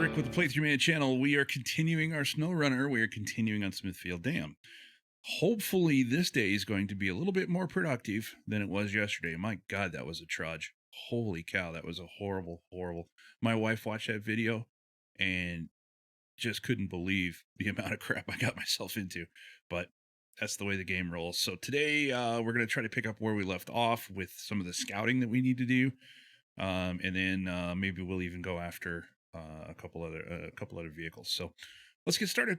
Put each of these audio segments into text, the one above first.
Rick with the Playthrough Man channel. We are continuing our snow runner. We are continuing on Smithfield Dam. Hopefully, this day is going to be a little bit more productive than it was yesterday. My God, that was a trudge. Holy cow, that was a horrible, horrible. My wife watched that video and just couldn't believe the amount of crap I got myself into. But that's the way the game rolls. So today, we're going to try to pick up where we left off with some of the scouting that we need to do. And then maybe we'll even go after a couple other vehicles. So let's get started.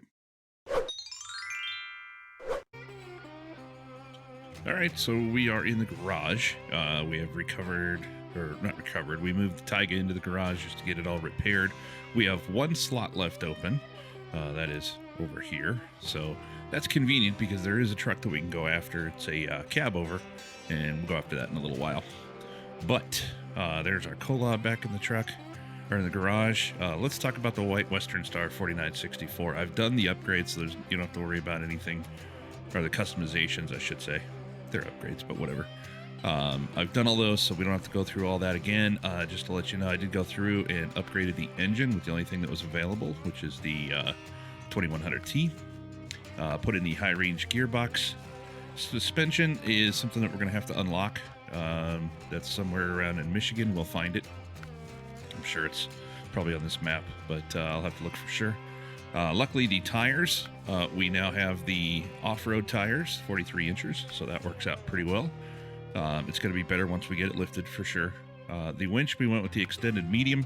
All right, so we are in the garage. We have we moved the Tayga into the garage just to get it all repaired. We have one slot left open. That is over here. So that's convenient because there is a truck that we can go after. It's a cab over, and we'll go after that in a little while. But there's our Kolob back in the truck, or in the garage. Let's talk about the white Western Star 4964. I've done the upgrades, so you don't have to worry about anything, or the customizations, I should say. They're upgrades, but whatever. I've done all those, so we don't have to go through all that again. Just to let you know, I did go through and upgraded the engine with the only thing that was available, which is the 2100T. Put in the high-range gearbox. Suspension is something that we're going to have to unlock. That's somewhere around in Michigan. We'll find it. I'm sure it's probably on this map, but I'll have to look for sure. Luckily, the tires, we now have the off-road tires, 43 inches, so that works out pretty well. It's going to be better once we get it lifted for sure. The winch, we went with the extended medium.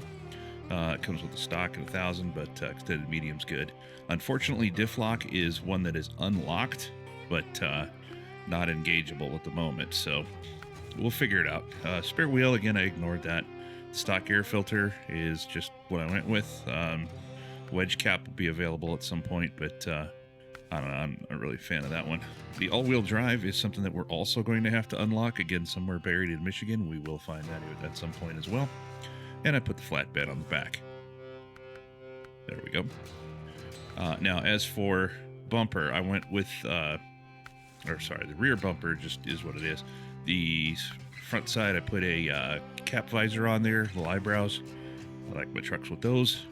It comes with the stock at 1,000, but extended medium's good. Unfortunately, diff lock is one that is unlocked, but not engageable at the moment, so we'll figure it out. Spare wheel, again, I ignored that. Stock air filter is just what I went with. Wedge cap will be available at some point, but I don't know, I'm not really a fan of that one. The all-wheel drive is something that we're also going to have to unlock, again, somewhere buried in Michigan. We will find that at some point as well. And I put the flatbed on the back. There we go. Now, as for bumper, I went with, the rear bumper just is what it is. The front side, I put a cap visor on there, little eyebrows. I like my trucks with those.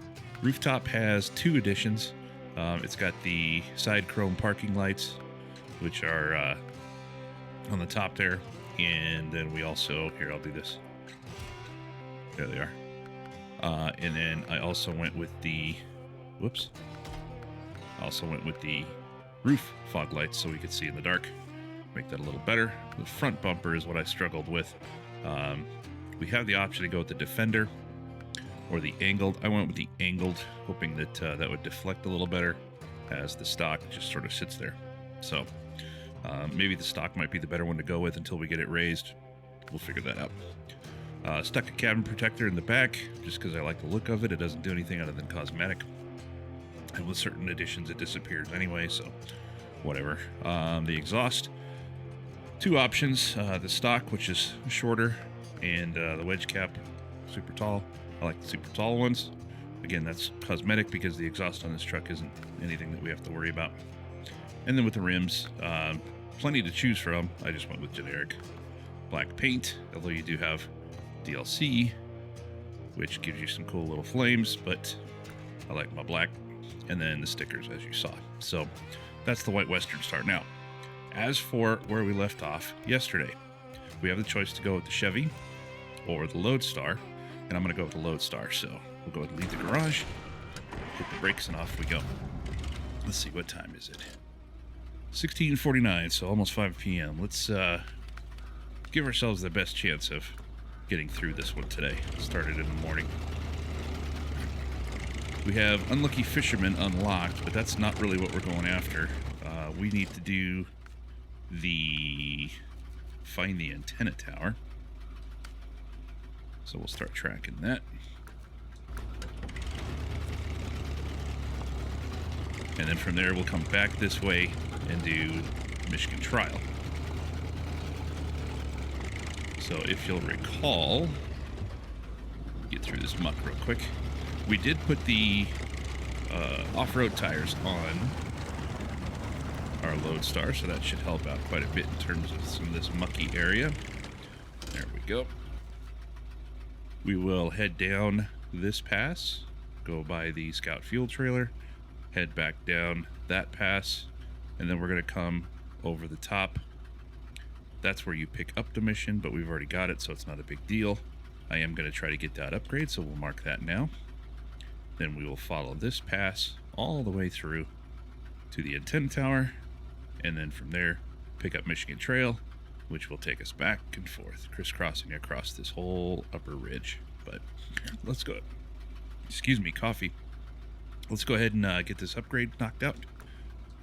Rooftop has two additions. It's got the side chrome parking lights, which are on the top there. And then we also, here, I'll do this. There they are. And then I also went with the, roof fog lights so we could see in the dark. Make that a little better. The front bumper is what I struggled with. We have the option to go with the Defender or the angled. I went with the angled, hoping that that would deflect a little better as the stock just sort of sits there. So maybe the stock might be the better one to go with until we get it raised. We'll figure that out. Stuck a cabin protector in the back just because I like the look of it. It doesn't do anything other than cosmetic. And with certain additions, it disappears anyway, so whatever. The exhaust, two options. The stock, which is shorter, and the wedge cap, super tall. I like the super tall ones. Again, that's cosmetic because the exhaust on this truck isn't anything that we have to worry about. And then with the rims, plenty to choose from. I just went with generic black paint, although you do have DLC, which gives you some cool little flames, but I like my black. And then the stickers, as you saw. So that's the white Western Star. Now, as for where we left off yesterday, we have the choice to go with the Chevy or the Lodestar, and I'm going to go with the Lodestar. So we'll go ahead and leave the garage, hit the brakes, and off we go. Let's see, what time is it? 16:49, so almost 5 p.m. Let's give ourselves the best chance of getting through this one today. Started in the morning. We have Unlucky Fisherman unlocked, but that's not really what we're going after. We need to do find the antenna tower. So we'll start tracking that. And then from there, we'll come back this way and do Michigan Trial. So if you'll recall, get through this muck real quick. We did put the off-road tires on our Lodestar, so that should help out quite a bit in terms of some of this mucky area. There we go. We will head down this pass go by the scout fuel trailer, head back down that pass, and then we're going to come over the top. That's where you pick up the mission, but we've already got it, so it's not a big deal. I am going to try to get that upgrade, so we'll mark that now. Then we will follow this pass all the way through to the antenna tower, and then from there, pick up Michigan Trail, which will take us back and forth, crisscrossing across this whole upper ridge. But let's go. Excuse me, coffee. Let's go ahead and get this upgrade knocked out.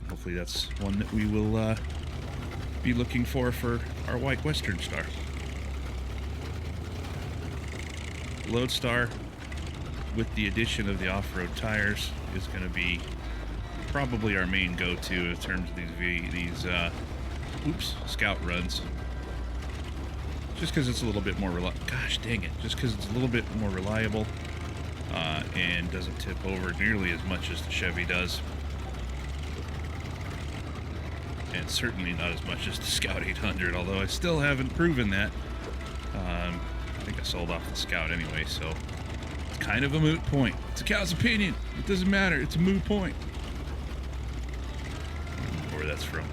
Hopefully that's one that we will be looking for our White Western Star. Lodestar, with the addition of the off-road tires, is going to be probably our main go-to in terms of these scout runs. Just because it's a little bit more gosh dang it, just because it's a little bit more reliable and doesn't tip over nearly as much as the Chevy does. And certainly not as much as the Scout 800, although I still haven't proven that. I think I sold off the Scout anyway, so it's kind of a moot point. It's a cow's opinion. It doesn't matter. It's a moot point. I don't know where that's from.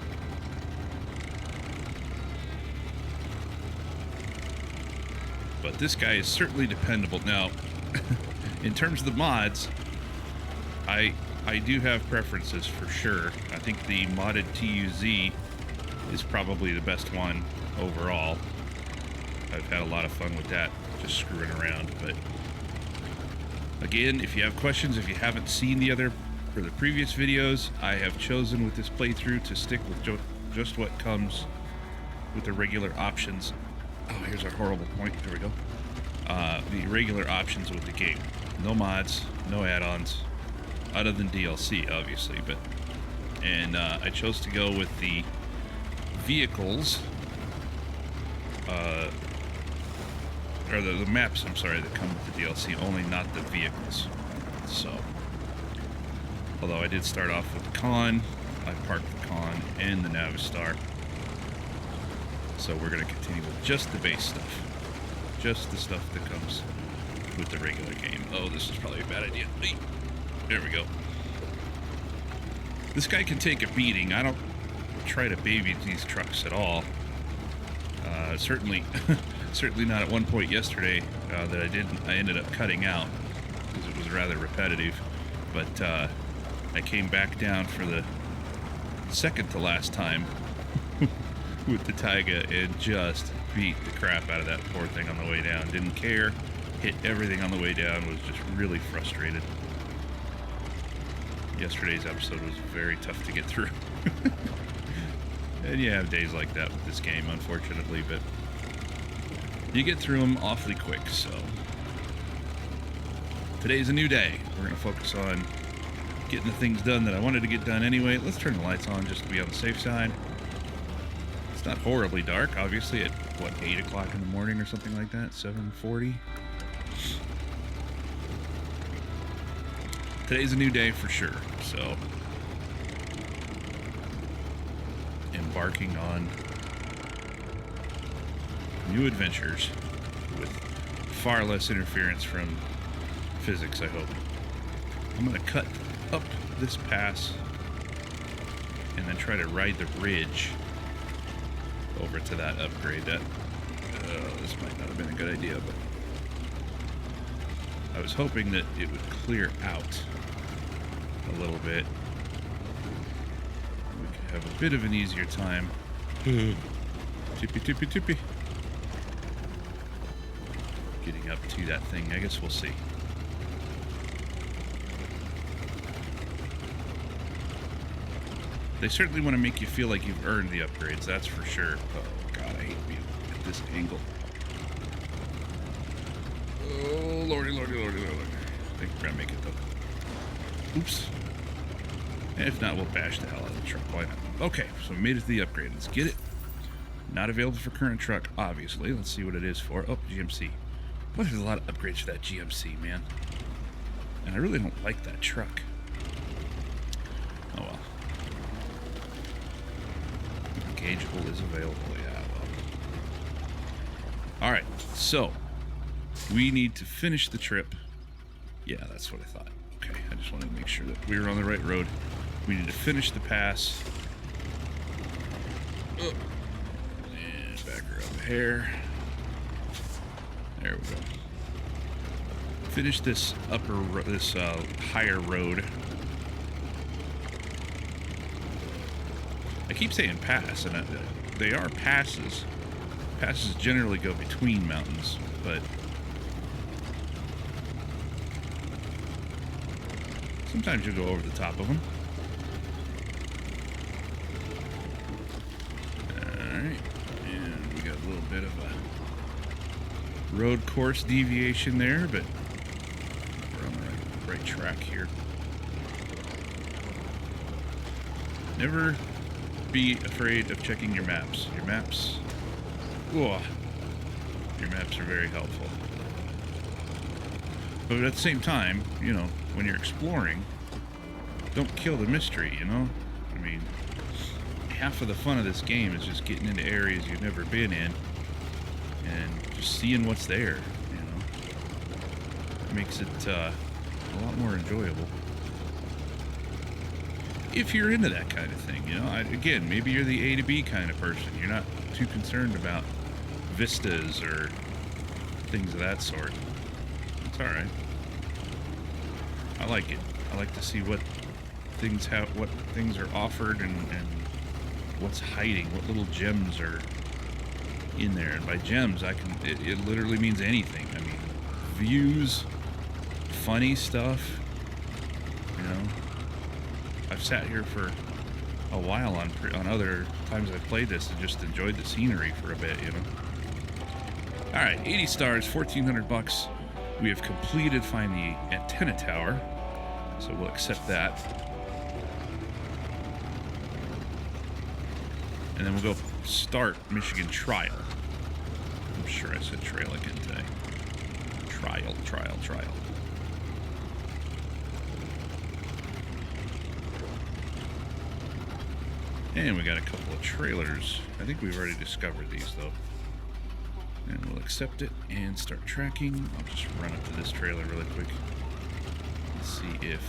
But this guy is certainly dependable. Now, in terms of the mods, I do have preferences for sure. I think the modded TUZ is probably the best one overall. I've had a lot of fun with that, just screwing around. But again, if you have questions, if you haven't seen the previous videos, I have chosen with this playthrough to stick with just what comes with the regular options. Oh, here's our horrible point. There we go. The regular options with the game. No mods, no add-ons, other than DLC, obviously. And I chose to go with the vehicles, or the maps, I'm sorry, that come with the DLC, only not the vehicles. So, although I did start off with the Con, I parked the Con and the Navistar. So we're going to continue with just the base stuff. Just the stuff that comes with the regular game. Oh, this is probably a bad idea. There we go. This guy can take a beating. I don't try to baby these trucks at all. Certainly not at one point yesterday that I ended up cutting out because it was rather repetitive. But I came back down for the second to last time with the Tayga and just beat the crap out of that poor thing on the way down. Didn't care. Hit everything on the way down. Was just really frustrated. Yesterday's episode was very tough to get through. And you have days like that with this game, unfortunately, but you get through them awfully quick. So today's a new day. We're going to focus on getting the things done that I wanted to get done anyway. Let's turn the lights on just to be on the safe side. It's not horribly dark, obviously, at, 8 o'clock in the morning or something like that? 7:40? Today's a new day for sure, so embarking on new adventures with far less interference from physics, I hope. I'm going to cut up this pass and then try to ride the ridge over to that upgrade. This might not have been a good idea, but I was hoping that it would clear out a little bit. We could have a bit of an easier time. Tippy, tippy, tippy. Getting up to that thing. I guess we'll see. They certainly want to make you feel like you've earned the upgrades, that's for sure. Oh, God, I hate being at this angle. Oh, lordy, lordy, lordy, lordy. I think we're going to make it, though. Oops. If not, we'll bash the hell out of the truck. Why not? Okay, so we made it to the upgrade. Let's get it. Not available for current truck, obviously. Let's see what it is for. Oh, GMC. Boy, there's a lot of upgrades for that GMC, man. And I really don't like that truck. Oh, well. Engageable is available. Yeah, well. Alright, so we need to finish the trip. Yeah, that's what I thought. Okay, I just wanted to make sure that we were on the right road. We need to finish the pass. Oh. And back her up a hair. There we go. Finish this higher road. I keep saying pass, and they are passes. Passes generally go between mountains, but sometimes you go over the top of them. Alright, and we got a little bit of a road course deviation there, but we're on the right track here. Never be afraid of checking your maps. Your maps are very helpful. But at the same time, you know, when you're exploring, don't kill the mystery, you know? I mean, half of the fun of this game is just getting into areas you've never been in and just seeing what's there, you know? It makes it a lot more enjoyable. If you're into that kind of thing, you know? Again, maybe you're the A to B kind of person. You're not too concerned about vistas or things of that sort. It's alright. I like it. I like to see what things are offered and what's hiding, what little gems are in there. And by gems, it literally means anything. I mean, views, funny stuff, you know. I've sat here for a while on other times I've played this and just enjoyed the scenery for a bit, you know. All right, 80 stars, $1,400. We have completed find the antenna tower, so we'll accept that. And then we'll go start Michigan Trial. I'm sure I said trail again today. Trial. And we got a couple of trailers. I think we've already discovered these, though. And we'll accept it and start tracking. I'll just run up to this trailer really quick. Let's see if...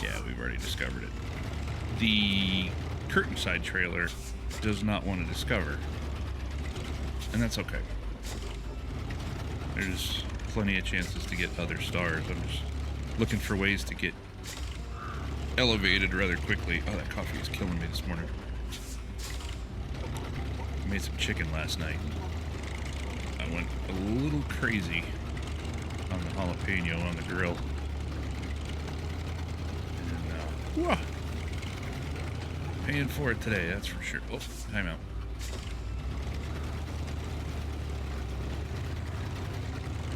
Yeah, we've already discovered it. The curtain side trailer does not want to discover. And that's okay. There's plenty of chances to get other stars. I'm just looking for ways to get elevated rather quickly. Oh, that coffee is killing me this morning. I made some chicken last night. I went a little crazy on the jalapeno on the grill. And, paying for it today, that's for sure. Oh, time out.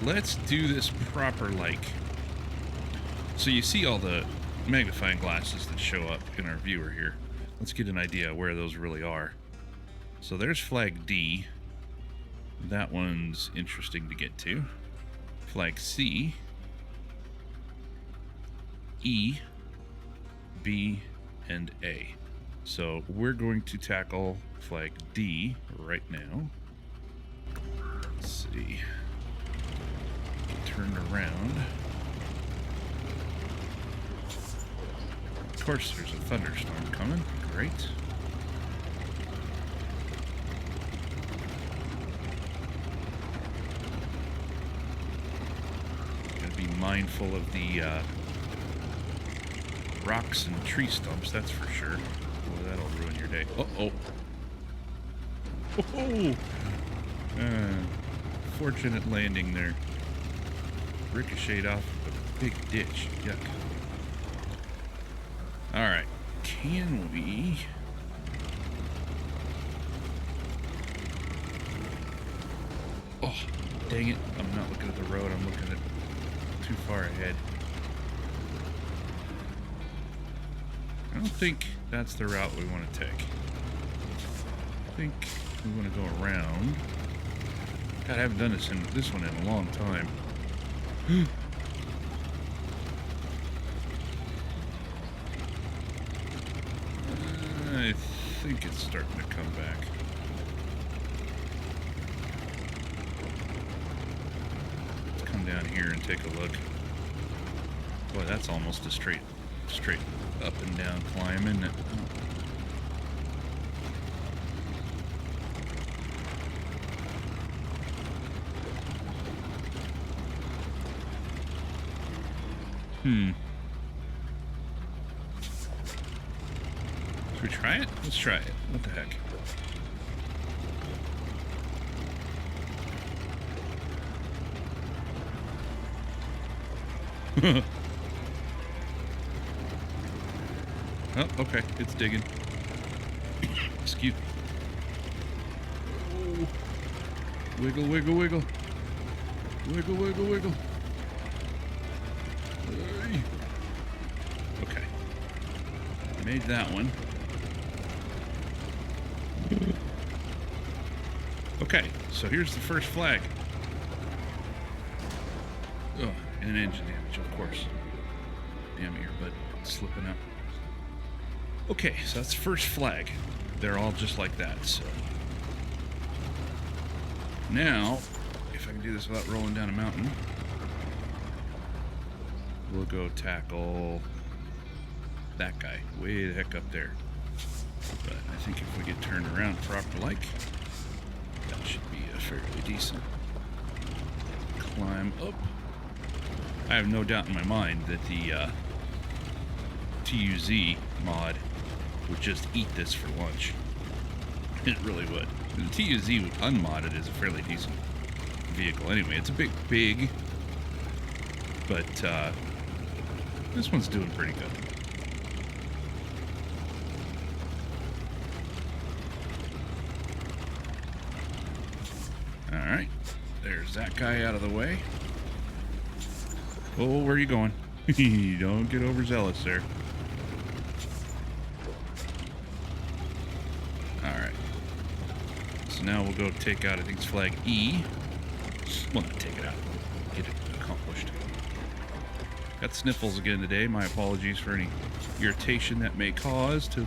Let's do this proper like. So you see all the magnifying glasses that show up in our viewer here. Let's get an idea where those really are. So there's flag D. That one's interesting to get to. Flag C, E, B, and A. So we're going to tackle flag D right now. Let's see. Get turned around. Of course, there's a thunderstorm coming. Great. Gotta be mindful of the rocks and tree stumps, that's for sure. Well, that'll ruin your day. Uh-oh. Oh! Fortunate landing there. Ricocheted off a big ditch. Yuck. Alright. Can we... Oh, dang it. I'm not looking at the road. I'm looking at too far ahead. I don't think that's the route we want to take. I think we want to go around. God, I haven't done this one in a long time. I think it's starting to come back. Let's come down here and take a look. Boy, that's almost a straight up and down climb, isn't it? Should we try it? Let's try it. What the heck? Oh, okay. It's digging. Excuse me. Oh. Wiggle, wiggle, wiggle. Wiggle, wiggle, wiggle. Okay. Made that one. Okay, so here's the first flag. Oh, and engine damage, of course. Damn earbud slipping out. Okay, so that's the first flag. They're all just like that, so. Now, if I can do this without rolling down a mountain, we'll go tackle that guy way the heck up there. But I think if we get turned around proper like, that should be a fairly decent climb up. I have no doubt in my mind that the TUZ mod would just eat this for lunch. It really would. The TUZ unmodded is a fairly decent vehicle anyway. It's a bit big, but this one's doing pretty good. All right, there's that guy out of the way. Oh, where are you going? Don't get overzealous there. Alright. So now we'll go take out, I think it's flag E. Well, not take it out. Get it accomplished. Got sniffles again today. My apologies for any irritation that may cause to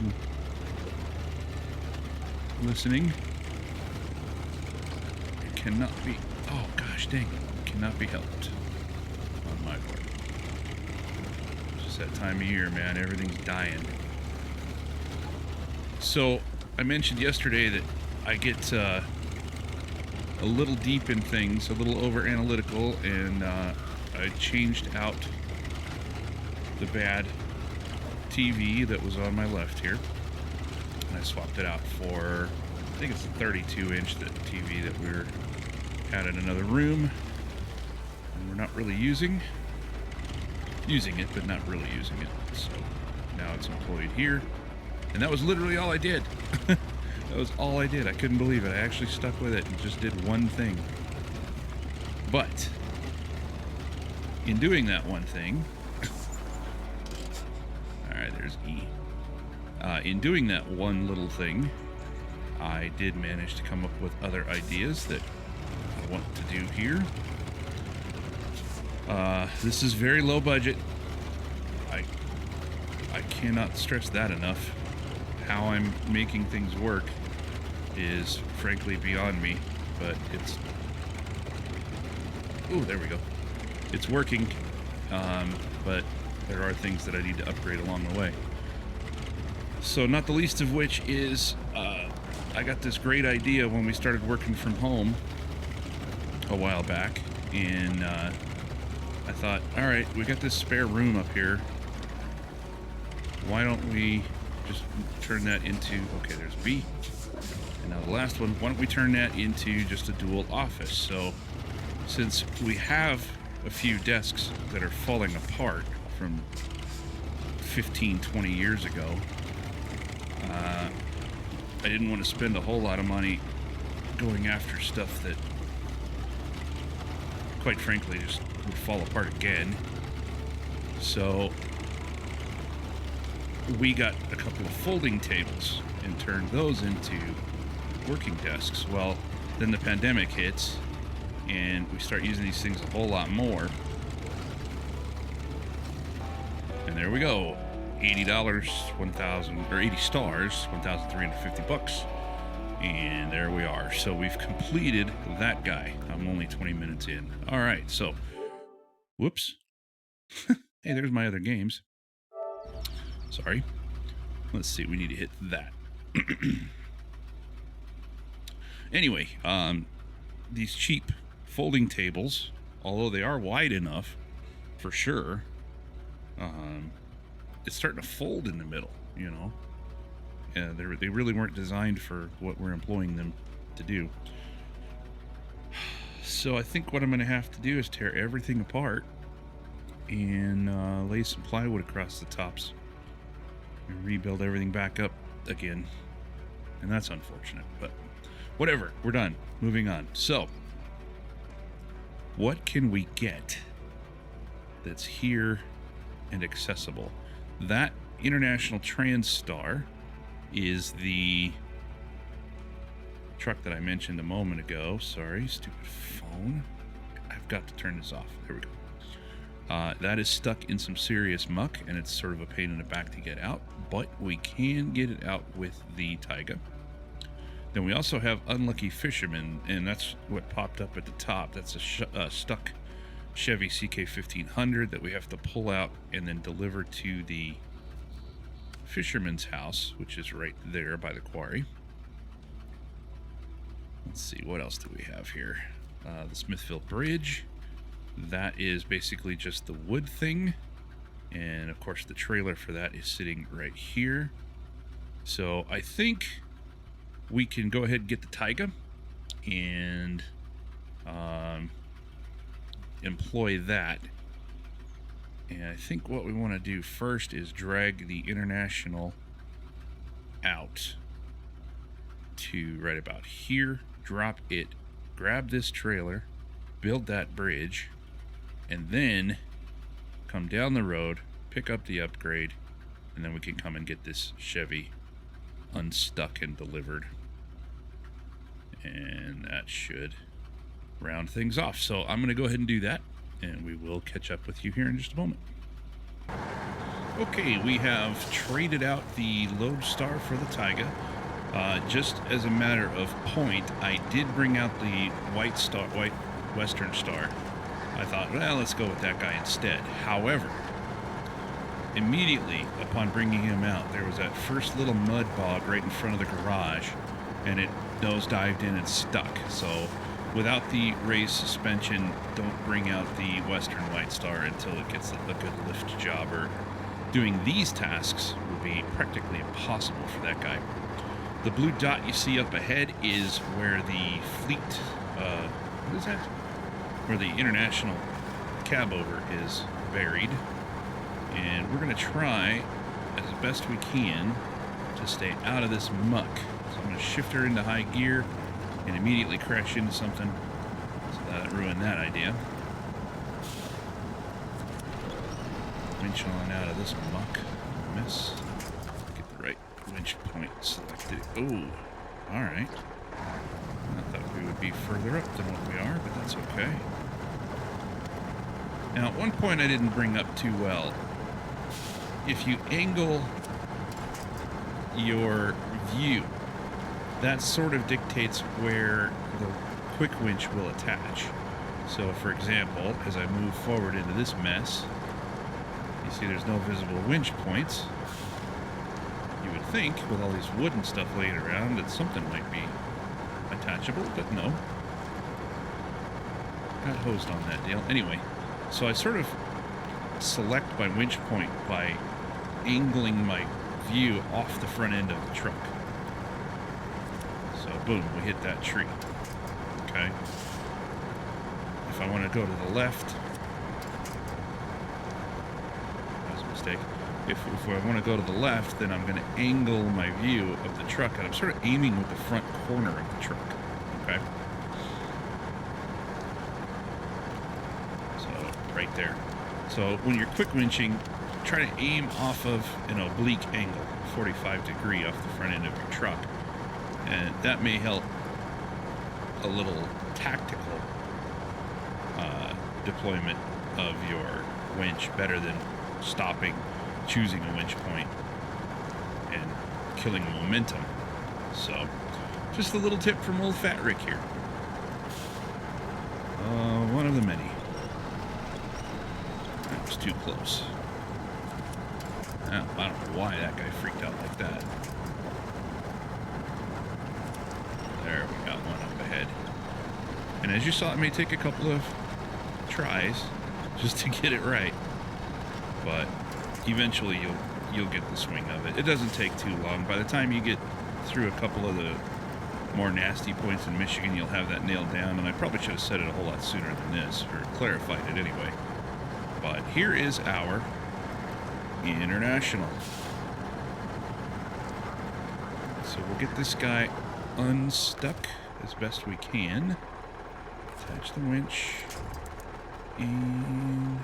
listening. It cannot be... Oh, gosh dang it. Cannot be helped. On my part. It's just that time of year, man. Everything's dying. So, I mentioned yesterday that I get a little deep in things, a little over analytical, and I changed out the bad TV that was on my left here. And I swapped it out for, I think it's a 32-inch TV that we had in another room. And we're not really using it, but not really using it. So now it's employed here. And that was literally all I did. That was all I did. I couldn't believe it. I actually stuck with it and just did one thing. But in doing that one thing, all right, there's E. In doing that one little thing, I did manage to come up with other ideas that I want to do here. This is very low budget. I cannot stress that enough. How I'm making things work is frankly beyond me, but it's... Oh, there we go. It's working, but there are things that I need to upgrade along the way. So not the least of which is I got this great idea when we started working from home a while back, and I thought, all right, we got this spare room up here. Why don't we just turn that into, okay, there's B. And now the last one, why don't we turn that into just a dual office? So since we have a few desks that are falling apart from 15, 20 years ago, I didn't want to spend a whole lot of money going after stuff that, quite frankly, just would fall apart again. So we got a couple of folding tables and turned those into working desks. Well, then the pandemic hits and we start using these things a whole lot more. And there we go. $80, 1,000, or 80 stars, 1,350 bucks. And there we are. So we've completed that guy. I'm only 20 minutes in. All right, so, whoops. Hey, there's my other games. Sorry. Let's see. We need to hit that. Anyway, these cheap folding tables, although they are wide enough for sure, it's starting to fold in the middle, you know. Yeah, they really weren't designed for what we're employing them to do. So I think what I'm going to have to do is tear everything apart and lay some plywood across the tops and rebuild everything back up again. And that's unfortunate, but whatever. We're done. Moving on. So, what can we get that's here and accessible? That International TransStar is the truck that I mentioned a moment ago. Sorry, stupid phone. I've got to turn this off. There we go. That is stuck in some serious muck, and it's sort of a pain in the back to get out, but we can get it out with the Tayga. Then we also have Unlucky Fisherman, and that's what popped up at the top. That's a stuck Chevy CK1500 that we have to pull out and then deliver to the fisherman's house, which is right there by the quarry. Let's see, what else do we have here? The Smithville Bridge. That is basically just the wood thing. And of course the trailer for that is sitting right here. So I think we can go ahead and get the Tayga and employ that. And I think what we want to do first is drag the International out to right about here, drop it, grab this trailer, build that bridge, and then come down the road, pick up the upgrade, and then we can come and get this Chevy unstuck and delivered. And that should round things off. So I'm going to go ahead and do that, and we will catch up with you here in just a moment. Okay, we have traded out the Lodestar for the Tayga. Just as a matter of point, I did bring out the White Western Star. I thought, well, let's go with that guy instead. However, immediately upon bringing him out, there was that first little mud bog right in front of the garage, and it nosedived in and stuck. So without the raised suspension, don't bring out the Western White Star until it gets a good lift job, or doing these tasks would be practically impossible for that guy. The blue dot you see up ahead is where the fleet, what is that? Where the International cab over is buried. And we're going to try as best we can to stay out of this muck. So I'm going to shift her into high gear and immediately crash into something. So that ruined that idea. Winch on out of this muck. Miss. Get the right winch point selected. Oh, alright. I thought we would be further up than what we are, but that's okay. Now, at one point I didn't bring up too well. If you angle your view, that sort of dictates where the quick winch will attach. So, for example, as I move forward into this mess, you see there's no visible winch points. You would think, with all these wood and stuff laying around, that something might be attachable, but no. Got hosed on that deal. Anyway, so I sort of select my winch point by angling my view off the front end of the truck. So boom, we hit that tree. Okay. If I want to go to the left, that was a mistake. If I want to go to the left, then I'm going to angle my view of the truck, and I'm sort of aiming with the front corner of the truck. Okay. So right there. So when you're quick winching, try to aim off of an oblique angle, 45 degree off the front end of your truck. And that may help a little tactical deployment of your winch better than stopping, choosing a winch point, and killing momentum. So just a little tip from old Fat Rick here. One of the many. was too close. I don't know why that guy freaked out like that. There, we got one up ahead. And as you saw, it may take a couple of tries just to get it right. But eventually you'll get the swing of it. It doesn't take too long. By the time you get through a couple of the more nasty points in Michigan, you'll have that nailed down. And I probably should have said it a whole lot sooner than this, or clarified it anyway. But here is our international. So we'll get this guy unstuck as best we can. Attach the winch. And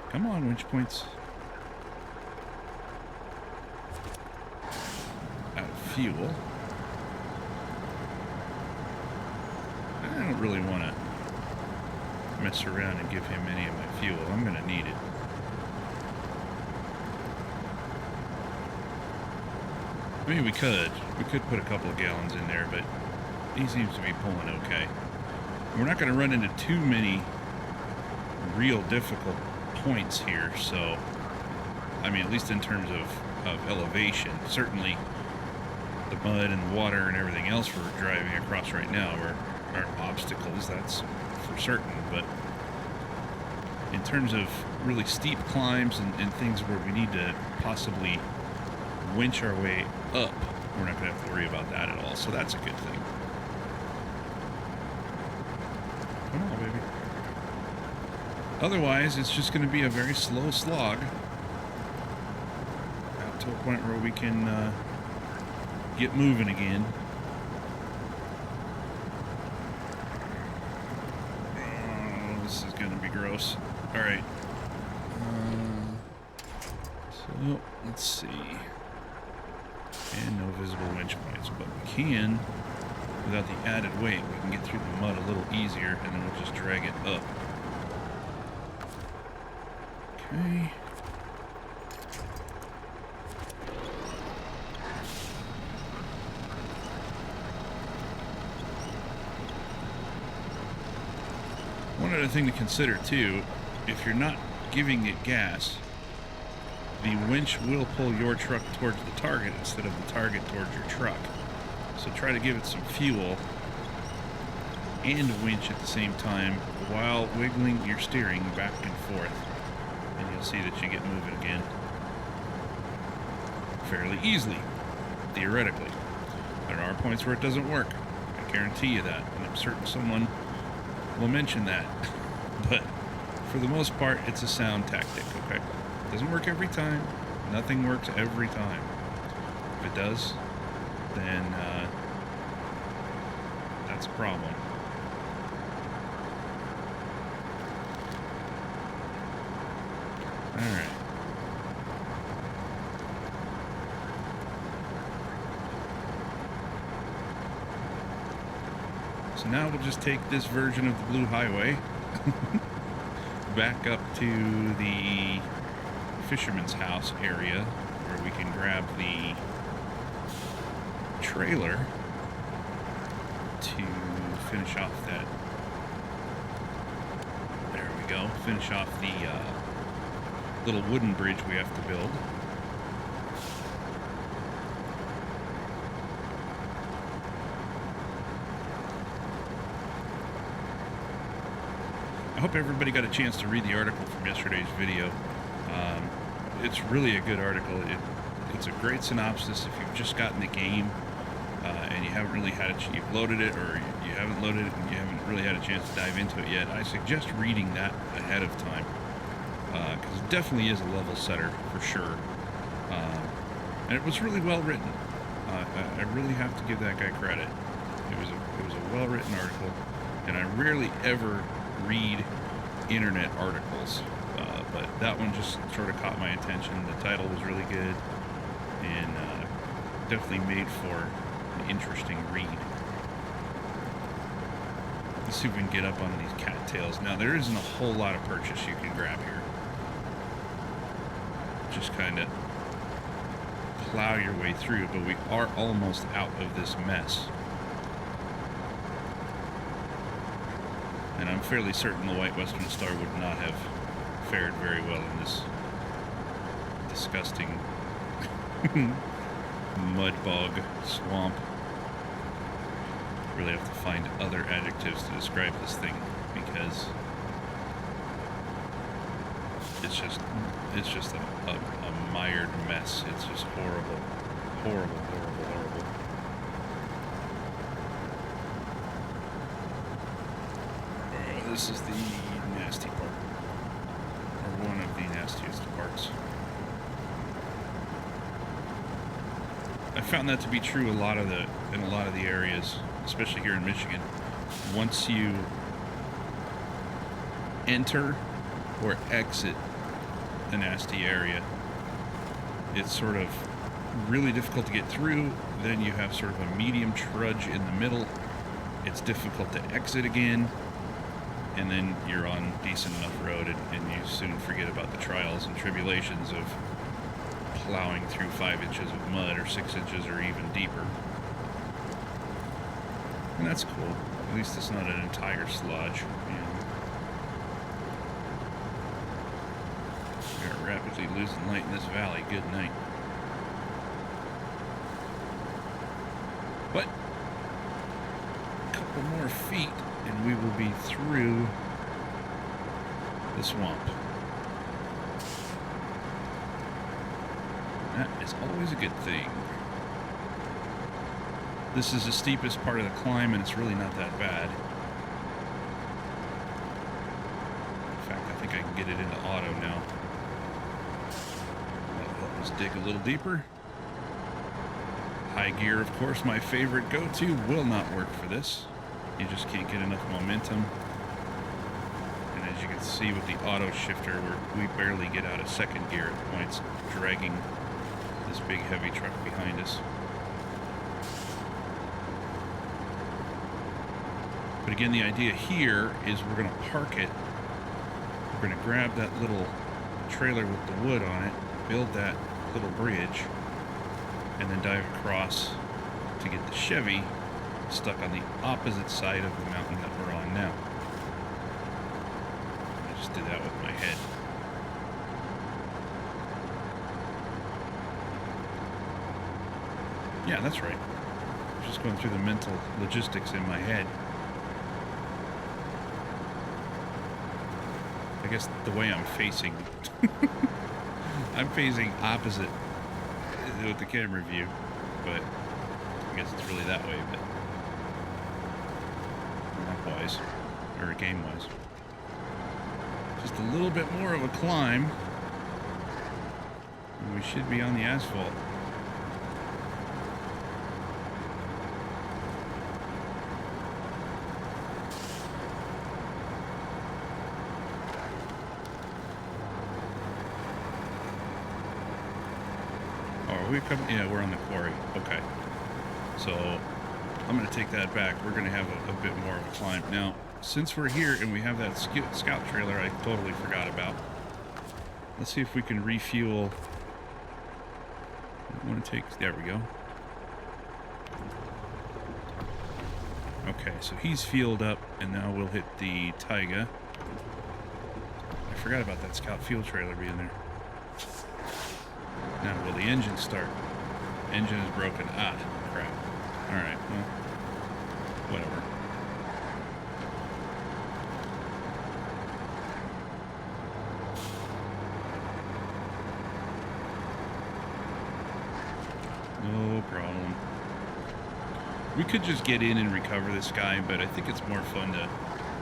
come on, winch points. Out of fuel. I don't really want to mess around and give him any of my fuel. I'm going to need it. I mean, we could put a couple of gallons in there, but he seems to be pulling okay. We're not going to run into too many real difficult points here, so I mean, at least in terms of elevation. Certainly the mud and the water and everything else we're driving across right now are obstacles, that's for certain, but in terms of really steep climbs and things where we need to possibly winch our way up, we're not going to have to worry about that at all, so that's a good thing. Come on, baby. Otherwise, it's just going to be a very slow slog out to a point where we can get moving again. Oh, this is going to be gross. All right. So, let's see. And no visible winch points, but we can, without the added weight, we can get through the mud a little easier, and then we'll just drag it up. Okay. One other thing to consider too, if you're not giving it gas, the winch will pull your truck towards the target instead of the target towards your truck. So try to give it some fuel and a winch at the same time while wiggling your steering back and forth. And you'll see that you get moving again fairly easily, theoretically. There are points where it doesn't work. I guarantee you that. And I'm certain someone will mention that. But for the most part, it's a sound tactic, okay? Doesn't work every time. Nothing works every time. If it does, then that's a problem. All right. So now we'll just take this version of the Blue Highway back up to the Fisherman's House area where we can grab the trailer to finish off that. There we go. Finish off the little wooden bridge we have to build. I hope everybody got a chance to read the article from yesterday's video. It's really a good article. It's a great synopsis if you've just gotten the game and you haven't really had you've loaded it, or you haven't loaded it and you haven't really had a chance to dive into it yet. I suggest reading that ahead of time because it definitely is a level setter for sure. And it was really well written. I really have to give that guy credit. It was a well written article, and I rarely ever read internet articles. But that one just sort of caught my attention. The title was really good and definitely made for an interesting read. Let's see if we can get up on these cattails. Now, there isn't a whole lot of purchase you can grab here. Just kind of plow your way through, but we are almost out of this mess. And I'm fairly certain the White Western Star would not have fared very well in this disgusting mud bog swamp. Really have to find other adjectives to describe this thing, because it's just a mired mess. It's just horrible. Horrible, horrible, horrible. Oh, this is the nasty part. Or one of the nastiest parts. I found that to be true in a lot of the areas, especially here in Michigan. Once you enter or exit a nasty area, it's sort of really difficult to get through. Then you have sort of a medium trudge in the middle. It's difficult to exit again, and then you're on decent enough road, and you soon forget about the trials and tribulations of plowing through 5 inches of mud or 6 inches or even deeper. And that's cool. At least it's not an entire sludge. We are rapidly losing light in this valley. Good night. But a couple more feet and we will be through the swamp. That is always a good thing. This is the steepest part of the climb, and it's really not that bad. In fact, I think I can get it into auto now. That'll help us dig a little deeper. High gear, of course, my favorite go-to, will not work for this. You just can't get enough momentum. And as you can see with the auto shifter, we barely get out of second gear at points, dragging this big heavy truck behind us. But again, the idea here is we're going to park it. We're going to grab that little trailer with the wood on it, build that little bridge, and then dive across to get the Chevy stuck on the opposite side of the mountain that we're on now. I just did that with my head. Yeah, that's right. I was just going through the mental logistics in my head. I guess the way I'm facing, I'm facing opposite with the camera view, but I guess it's really that way, but map-wise, or game-wise. Just a little bit more of a climb, and we should be on the asphalt. Yeah, we're on the quarry. Okay. So I'm going to take that back. We're going to have a bit more of a climb. Now, since we're here and we have that scout trailer I totally forgot about, let's see if we can refuel. I want to take... There we go. Okay, so he's fueled up, and now we'll hit the Tayga. I forgot about that scout fuel trailer being there. Now, will the engine start? Engine is broken. Ah, crap. Alright, well, whatever. No problem. We could just get in and recover this guy, but I think it's more fun to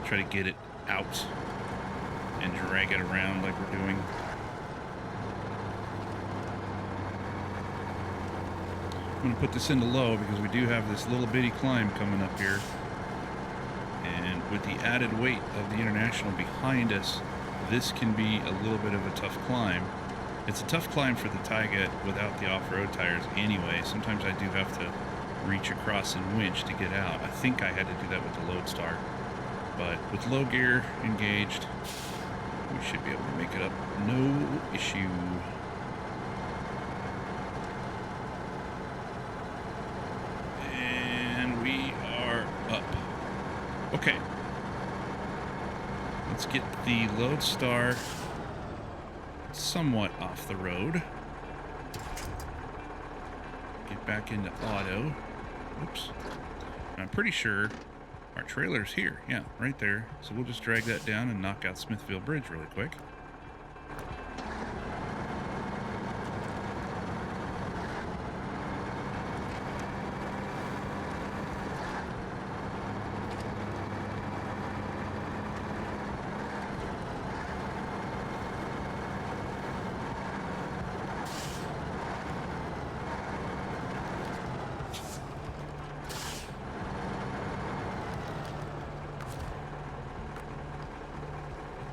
try to get it out and drag it around like we're doing. I'm going to put this into low because we do have this little bitty climb coming up here. And with the added weight of the International behind us, this can be a little bit of a tough climb. It's a tough climb for the Tayga without the off-road tires anyway. Sometimes I do have to reach across and winch to get out. I think I had to do that with the Lodestar. But with low gear engaged, we should be able to make it up. No issue. Okay. Let's get the Lodestar somewhat off the road. Get back into auto. Oops. I'm pretty sure our trailer's here. Yeah, right there. So we'll just drag that down and knock out Smithfield Bridge really quick.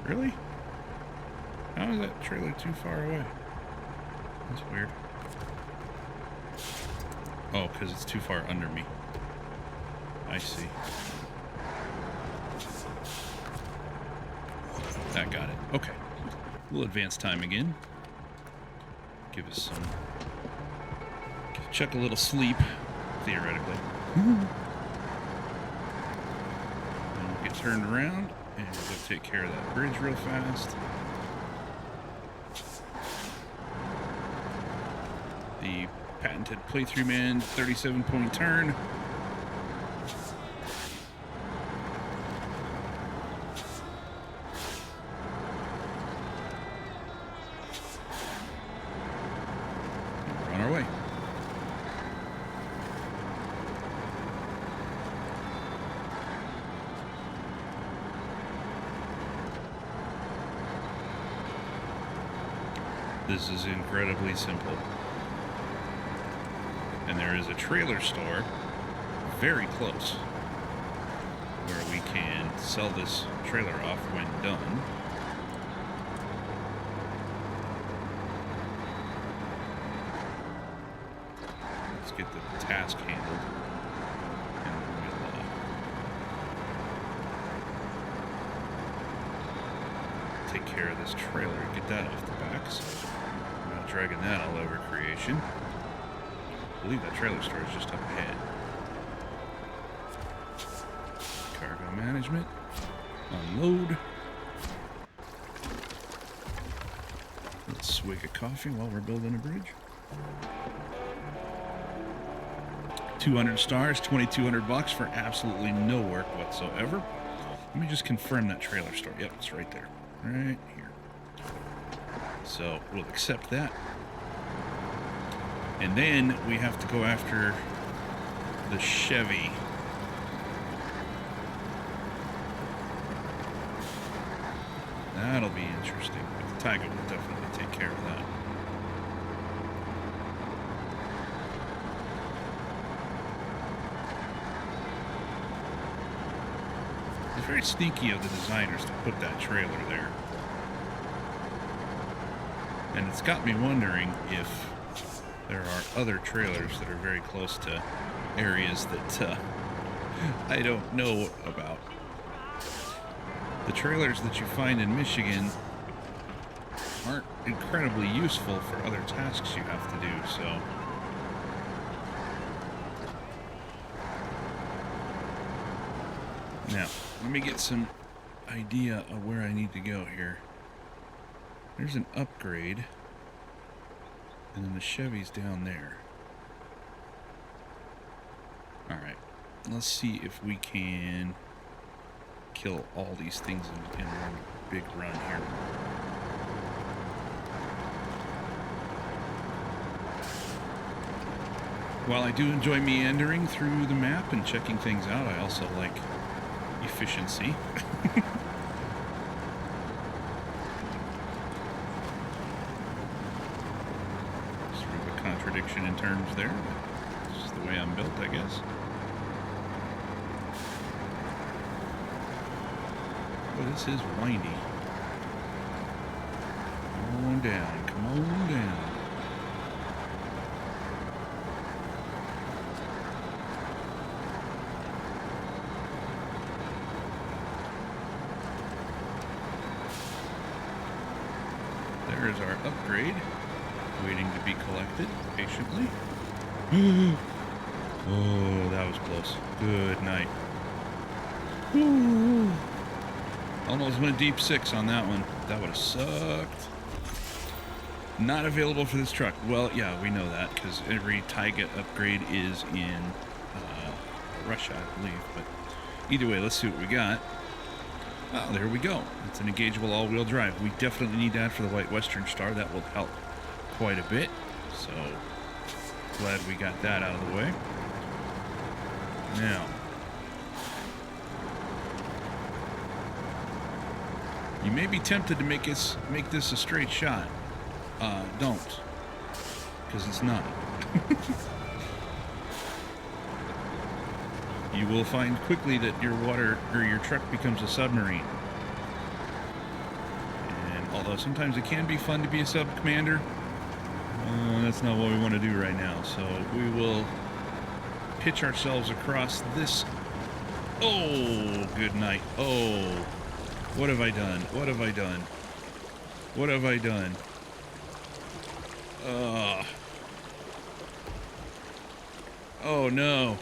Really? How is that trailer too far away? That's weird. Oh, because it's too far under me. I see. That got it. Okay. We'll advance time again. Give us some... Give Chuck a little sleep, theoretically. And we'll get turned around. And we'll go take care of that bridge real fast. The patented playthrough man 37-point turn. We're on our way. This is incredibly simple. And there is a trailer store very close where we can sell this trailer off when done. Let's get the task handled. And then we'll take care of this trailer and get that off the back. So I'm not dragging that all over creation. I believe that trailer store is just up ahead. Cargo management. Unload. Let's swig of coffee while we're building a bridge. 200 stars, 2,200 bucks for absolutely no work whatsoever. Let me just confirm that trailer store. Yep, it's right there. Right here. So we'll accept that. And then we have to go after the Chevy. That'll be interesting. But the Tayga will definitely take care of that. It's very sneaky of the designers to put that trailer there. And it's got me wondering if there are other trailers that are very close to areas that I don't know about. The trailers that you find in Michigan aren't incredibly useful for other tasks you have to do, so... Now, let me get some idea of where I need to go here. There's an upgrade. And then the Chevy's down there. Alright. Let's see if we can kill all these things in one big run here. While I do enjoy meandering through the map and checking things out, I also like efficiency. Contradiction in terms there. It's just the way I'm built, I guess. Oh, this is windy. Come on down. Come on down. There is our upgrade. Waiting to be collected patiently. Oh, that was close. Good night. Ooh. Almost went deep 6 on that one. That would have sucked. Not available for this truck. Well, yeah, we know that because every Tayga upgrade is in Russia, I believe. But either way, let's see what we got. Oh, there we go. It's an engageable all-wheel drive. We definitely need that for the White Western Star. That will help quite a bit. So glad we got that out of the way. Now, you may be tempted to make this a straight shot. Don't, because it's not. You will find quickly that your truck becomes a submarine. And although sometimes it can be fun to be a sub commander, that's not what we want to do right now. So we will pitch ourselves across this. Oh, good night. Oh, what have I done? What have I done? What have I done? Oh no.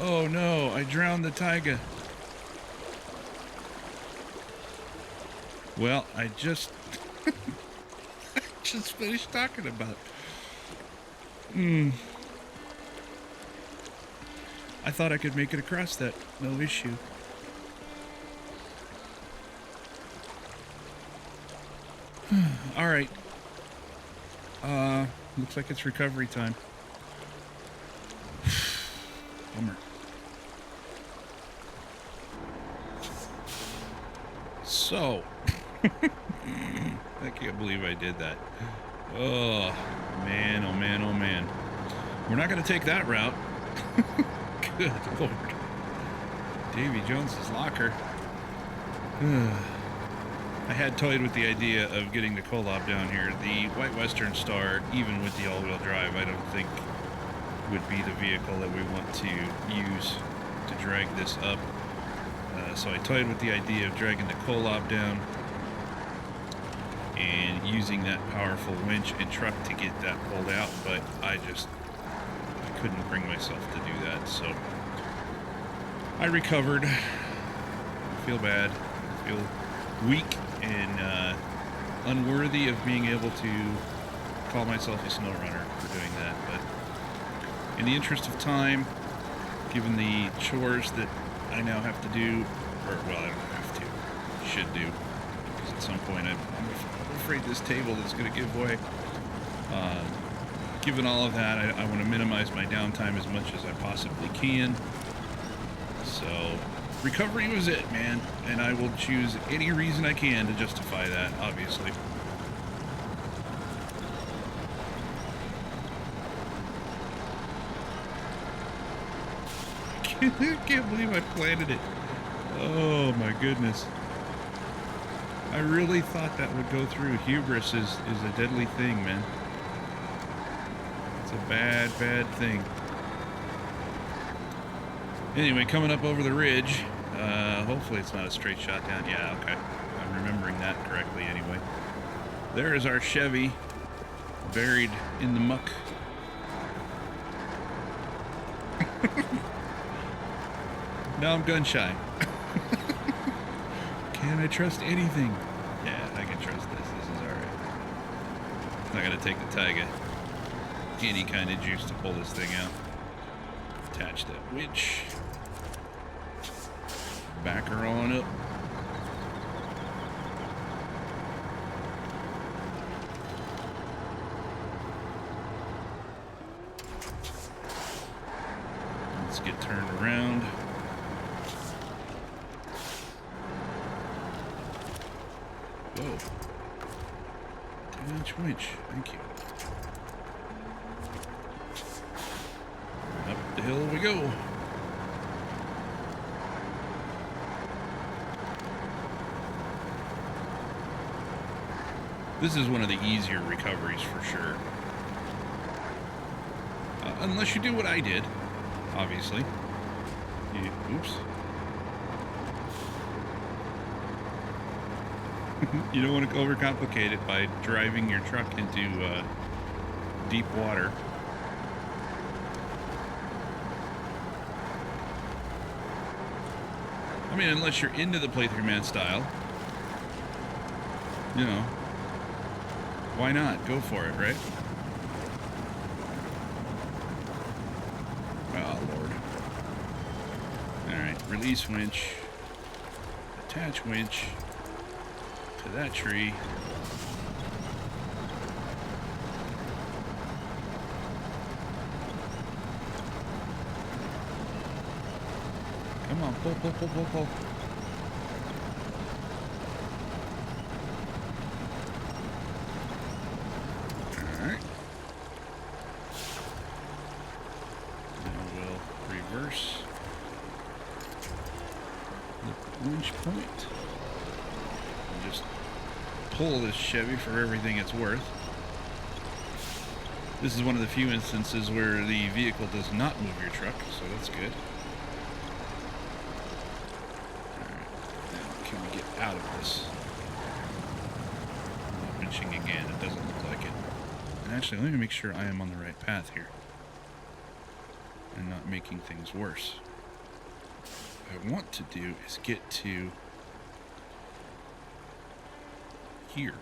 Oh no, I drowned the Tayga. Well, I just finished talking about. I thought I could make it across that, no issue. All right. Looks like it's recovery time. Bummer. So, I can't believe I did that. Oh, man, oh, man, oh, man. We're not going to take that route. Good Lord. Davy Jones's locker. I had toyed with the idea of getting the Kolob down here. The White Western Star, even with the all-wheel drive, I don't think would be the vehicle that we want to use to drag this up. So I toyed with the idea of dragging the Kolob down and using that powerful winch and truck to get that pulled out, but I couldn't bring myself to do that. So I recovered. I feel bad. I feel weak and unworthy of being able to call myself a snow runner for doing that. But in the interest of time, given the chores that I now have to do, or well, I don't have to, should do, because at some point I'm afraid this table is going to give way. Given all of that, I want to minimize my downtime as much as I possibly can. So recovery was it, man, and I will choose any reason I can to justify that, obviously. I can't believe I planted it. Oh my goodness. I really thought that would go through. Hubris is a deadly thing, man. It's a bad, bad thing. Anyway, coming up over the ridge. Hopefully it's not a straight shot down. Yeah, okay. I'm remembering that correctly anyway. There is our Chevy buried in the muck. Now I'm gun shy. Can I trust anything? Yeah, I can trust this. This is alright. It's not gonna take the Tayga any kind of juice to pull this thing out. Attach that winch. Back her on up. Let's get turned around. Whoa. 10-inch winch. Thank you. Up the hill we go. This is one of the easier recoveries for sure. Unless you do what I did, obviously. Oops. You don't want to overcomplicate it by driving your truck into deep water. I mean, unless you're into the playthrough man style. You know. Why not? Go for it, right? Oh, Lord. Alright, release winch. Attach winch to that tree. Come on, pull, pull, pull, pull, pull. Alright. Now we'll reverse the winch point. And just pull this Chevy for everything it's worth. This is one of the few instances where the vehicle does not move your truck, so that's good. Can we get out of this? I'm not pinching again. It doesn't look like it. And actually, let me make sure I am on the right path here and not making things worse. What I want to do is get to here.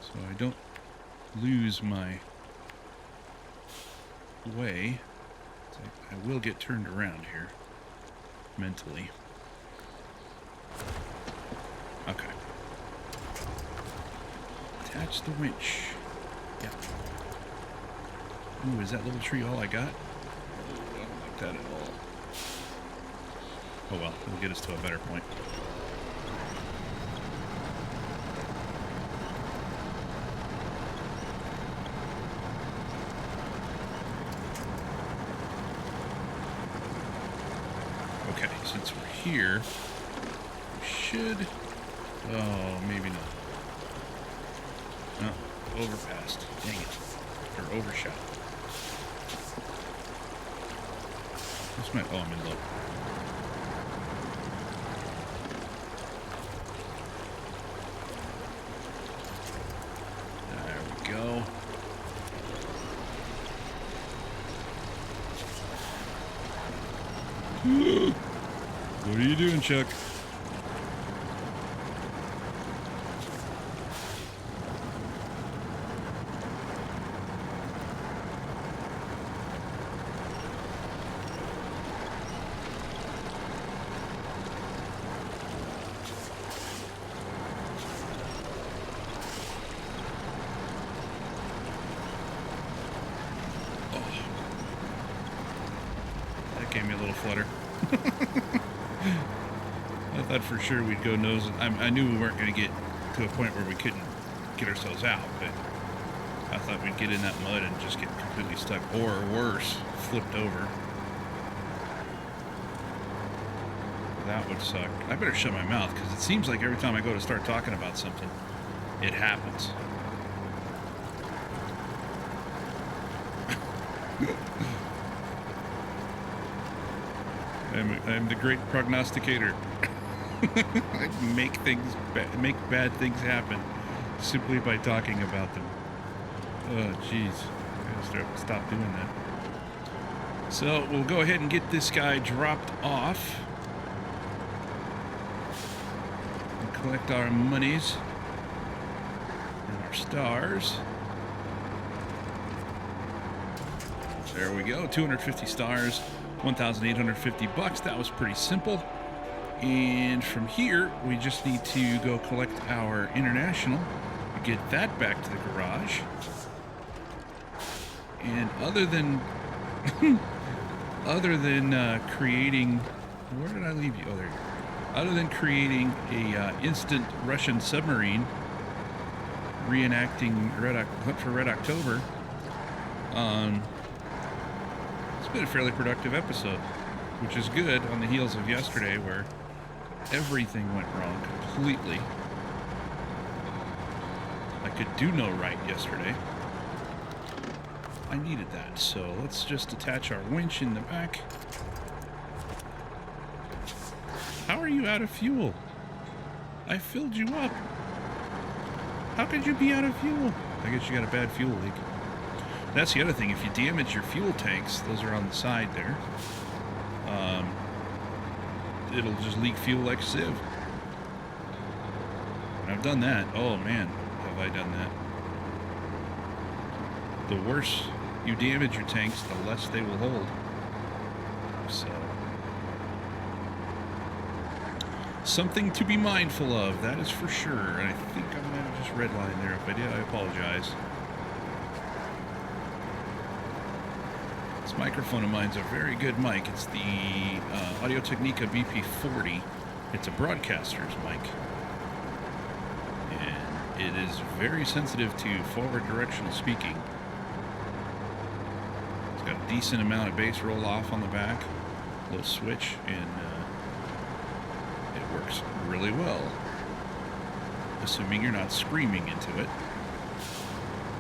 So I don't lose my way. I will get turned around here mentally. Okay. Attach the winch. Yeah. Ooh, is that little tree all I got? Ooh, I don't like that at all. Oh well, it'll get us to a better point. Okay, since we're here, we should... Oh, maybe not. No, overpassed. Dang it. Or overshot. This might... Oh, I'm in low. There we go. What are you doing, Chuck? Oh. That gave me a little flutter. I thought for sure we'd go nose. I knew we weren't going to get to a point where we couldn't get ourselves out, but I thought we'd get in that mud and just get completely stuck, or worse, flipped over. That would suck. I better shut my mouth, because it seems like every time I go to start talking about something, it happens. I'm the great prognosticator. I make bad things happen simply by talking about them. Oh, jeez. I gotta stop doing that. So we'll go ahead and get this guy dropped off and collect our monies and our stars. There we go. 250 stars. 1,850 bucks. That was pretty simple. And from here, we just need to go collect our international, get that back to the garage. And other than creating, where did I leave you? Oh, there you go. Other than creating a instant Russian submarine, reenacting Hunt for Red October, it's been a fairly productive episode, which is good on the heels of yesterday where everything went wrong completely. I could do no right yesterday. I needed that, so let's just attach our winch in the back. How are you out of fuel? I filled you up. How could you be out of fuel? I guess you got a bad fuel leak. That's the other thing. If you damage your fuel tanks, those are on the side there. it'll just leak fuel like a sieve. And I've done that. Oh man, have I done that? The worse you damage your tanks, the less they will hold. So, something to be mindful of, that is for sure. And I think I might have just redlined there. If I did, I apologize. This microphone of mine's a very good mic. It's the Audio Technica BP40. It's a broadcaster's mic. And it is very sensitive to forward directional speaking. It's got a decent amount of bass roll off on the back. Little switch, and it works really well, assuming you're not screaming into it.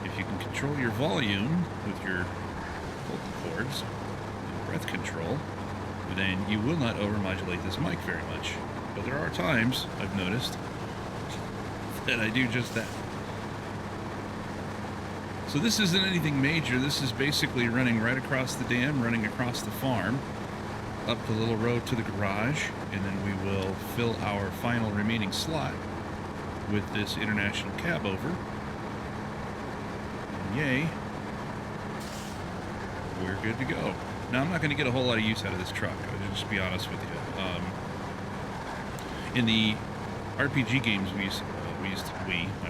If you can control your volume with your vocal cords and breath control, then you will not overmodulate this mic very much. But there are times, I've noticed, that I do just that. So this isn't anything major. This is basically running right across the dam, running across the farm, up the little road to the garage, and then we will fill our final remaining slot with this international cab over. And yay, we're good to go. Now, I'm not going to get a whole lot of use out of this truck. I'll just be honest with you. In the RPG games my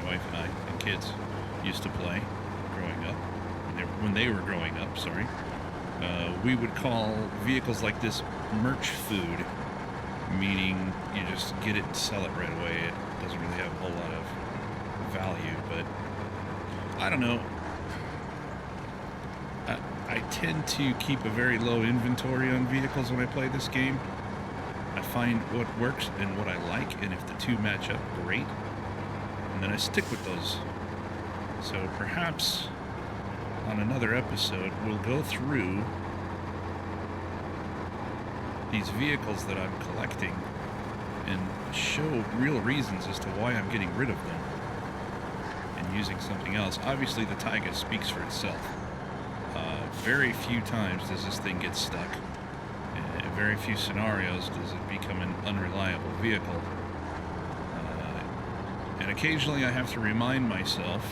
wife and I, and kids used to play growing up, when they were growing up, sorry. We would call vehicles like this merch food, meaning you just get it and sell it right away. It doesn't really have a whole lot of value, but I don't know. I tend to keep a very low inventory on vehicles when I play this game. I find what works and what I like, and if the two match up, great. And then I stick with those. So perhaps on another episode, we'll go through these vehicles that I'm collecting and show real reasons as to why I'm getting rid of them and using something else. Obviously, the Tayga speaks for itself. Very few times does this thing get stuck. In very few scenarios does it become an unreliable vehicle. And occasionally I have to remind myself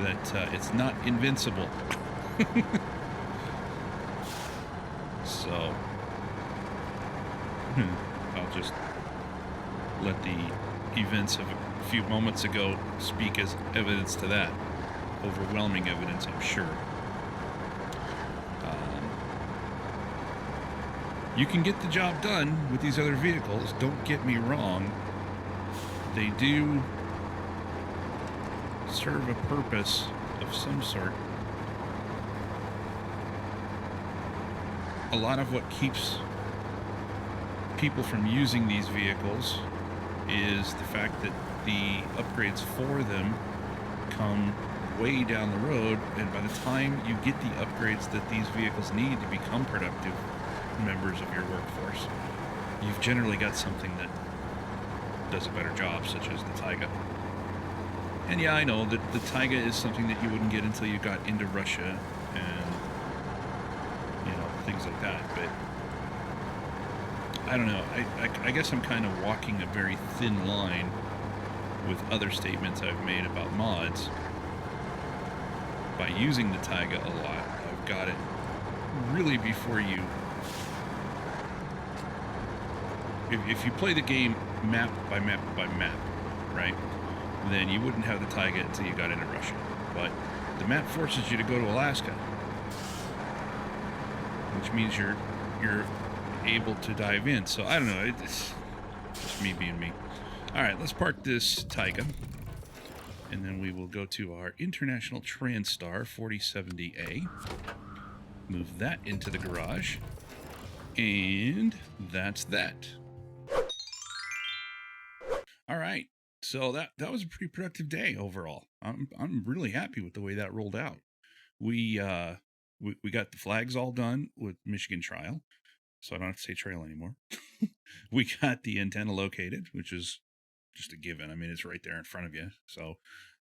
that it's not invincible. So I'll just let the events of a few moments ago speak as evidence to that. Overwhelming evidence, I'm sure. You can get the job done with these other vehicles, don't get me wrong. They do serve a purpose of some sort. A lot of what keeps people from using these vehicles is the fact that the upgrades for them come way down the road, and by the time you get the upgrades that these vehicles need to become productive members of your workforce, you've generally got something that does a better job, such as the Tayga. And yeah, I know that the Tayga is something that you wouldn't get until you got into Russia and, you know, things like that, but I don't know. I guess I'm kind of walking a very thin line with other statements I've made about mods. By using the Tayga a lot, I've got it really before you. If you play the game map by map by map, right, then you wouldn't have the Tayga until you got into Russia. But the map forces you to go to Alaska, which means you're able to dive in. So I don't know. It's just me being me. All right, let's park this Tayga. And then we will go to our International TranStar 4070A. Move that into the garage. And that's that. All right. So that was a pretty productive day overall. I'm really happy with the way that rolled out. We got the flags all done with Michigan Trial, so I don't have to say trail anymore. We got the antenna located, which is just a given. I mean, it's right there in front of you. So,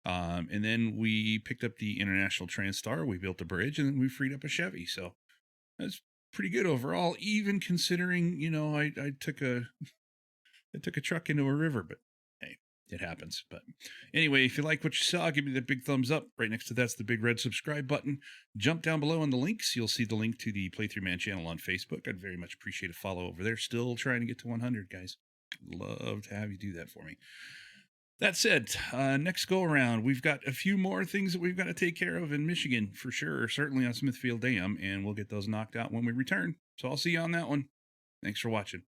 and then we picked up the International TranStar. We built a bridge, and then we freed up a Chevy. So that's pretty good overall, even considering, I took a truck into a river, but hey, it happens. But anyway, if you like what you saw, give me that big thumbs up. Right next to that's the big red subscribe button. Jump down below on the links. You'll see the link to the Playthrough Man channel on Facebook. I'd very much appreciate a follow over there. Still trying to get to 100, guys. Love to have you do that for me. That said, next go around, we've got a few more things that we've got to take care of in Michigan for sure, certainly on Smithfield Dam, and we'll get those knocked out when we return. So I'll see you on that one. Thanks for watching.